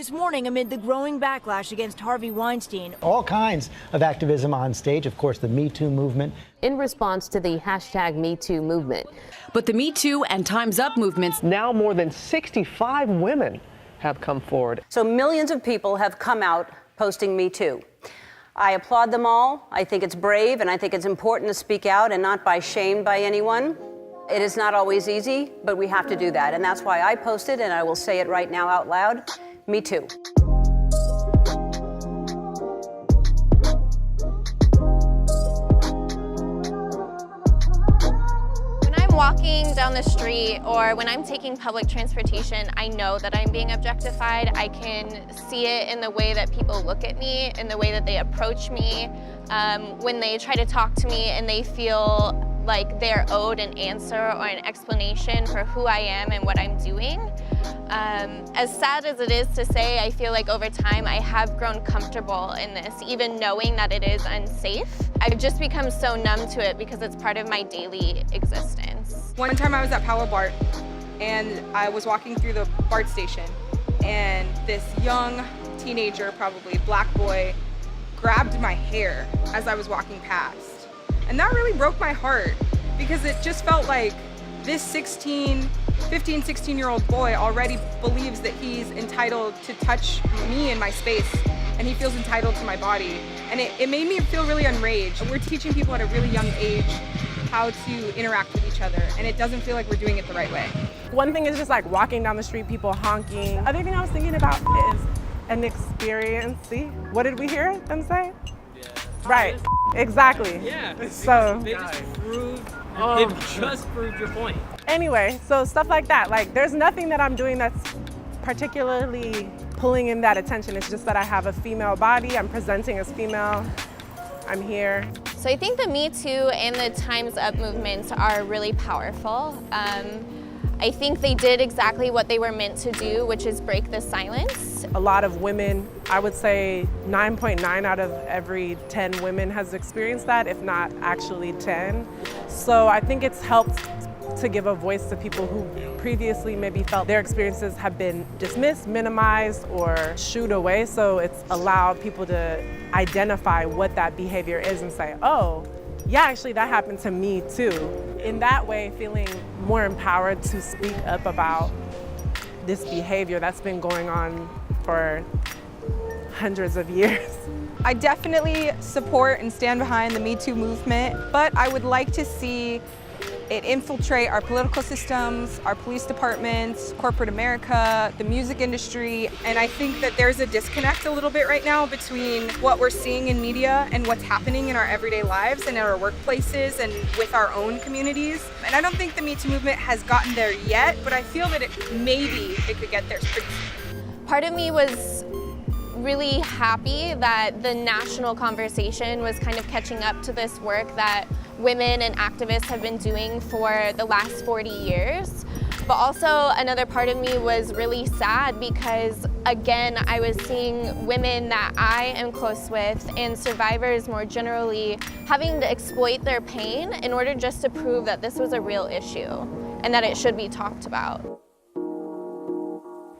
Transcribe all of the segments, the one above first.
This morning, amid the growing backlash against Harvey Weinstein. All kinds of activism on stage, of course, the Me Too movement. In response to the #MeToo movement. But the Me Too and Time's Up movements. Now more than 65 women have come forward. So millions of people have come out posting Me Too. I applaud them all. I think it's brave, and I think it's important to speak out and not be shamed by anyone. It is not always easy, but we have to do that. And that's why I posted, and I will say it right now out loud, Me Too. Walking down the street or when I'm taking public transportation, I know that I'm being objectified. I can see it in the way that people look at me, in the way that they approach me, when they try to talk to me and they feel like they're owed an answer or an explanation for who I am and what I'm doing. As sad as it is to say, I feel like over time I have grown comfortable in this, even knowing that it is unsafe. I've just become so numb to it because it's part of my daily existence. One time I was at Power BART and I was walking through the BART station and this young teenager, probably black boy, grabbed my hair as I was walking past. And that really broke my heart because it just felt like this 15, 16-year-old boy already believes that he's entitled to touch me in my space and he feels entitled to my body. And it made me feel really enraged. We're teaching people at a really young age how to interact with each other, and it doesn't feel like we're doing it the right way. One thing is just like walking down the street, people honking. Other thing I was thinking about is an experience. See, what did we hear them say? Yeah. Right, exactly. Yeah, so they just proved your point. Anyway, so stuff like that. Like there's nothing that I'm doing that's particularly pulling in that attention. It's just that I have a female body, I'm presenting as female, I'm here. So I think the Me Too and the Time's Up movements are really powerful. I think they did exactly what they were meant to do, which is break the silence. A lot of women, I would say 9.9 out of every 10 women has experienced that, if not actually 10. So I think it's helped to give a voice to people who previously maybe felt their experiences have been dismissed, minimized, or shooed away. So it's allowed people to identify what that behavior is and say, oh, yeah, actually that happened to me too. In that way, feeling more empowered to speak up about this behavior that's been going on for hundreds of years. I definitely support and stand behind the Me Too movement, but I would like to see it infiltrate our political systems, our police departments, corporate America, the music industry, and I think that there's a disconnect a little bit right now between what we're seeing in media and what's happening in our everyday lives and in our workplaces and with our own communities. And I don't think the Me Too movement has gotten there yet, but I feel that maybe it could get there pretty soon. Part of me was really happy that the national conversation was kind of catching up to this work that women and activists have been doing for the last 40 years. But also another part of me was really sad because, again, I was seeing women that I am close with and survivors more generally having to exploit their pain in order just to prove that this was a real issue and that it should be talked about.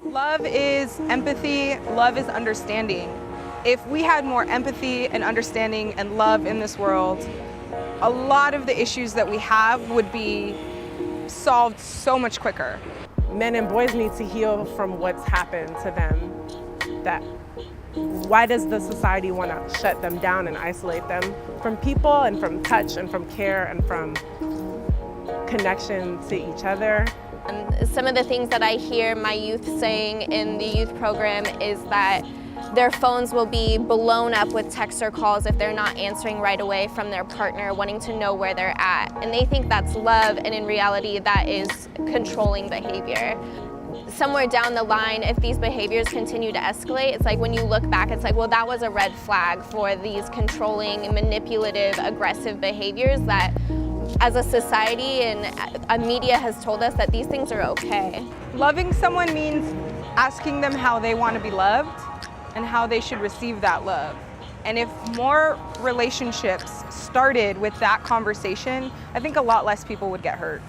Love is empathy, love is understanding. If we had more empathy and understanding and love in this world, a lot of the issues that we have would be solved so much quicker. Men and boys need to heal from what's happened to them. That why does the society want to shut them down and isolate them from people and from touch and from care and from connection to each other? Some of the things that I hear my youth saying in the youth program is that their phones will be blown up with texts or calls if they're not answering right away from their partner, wanting to know where they're at. And they think that's love, and in reality, that is controlling behavior. Somewhere down the line, if these behaviors continue to escalate, it's like when you look back, it's like, well, that was a red flag for these controlling, manipulative, aggressive behaviors that as a society and media has told us that these things are okay. Loving someone means asking them how they want to be loved and how they should receive that love. And if more relationships started with that conversation, I think a lot less people would get hurt.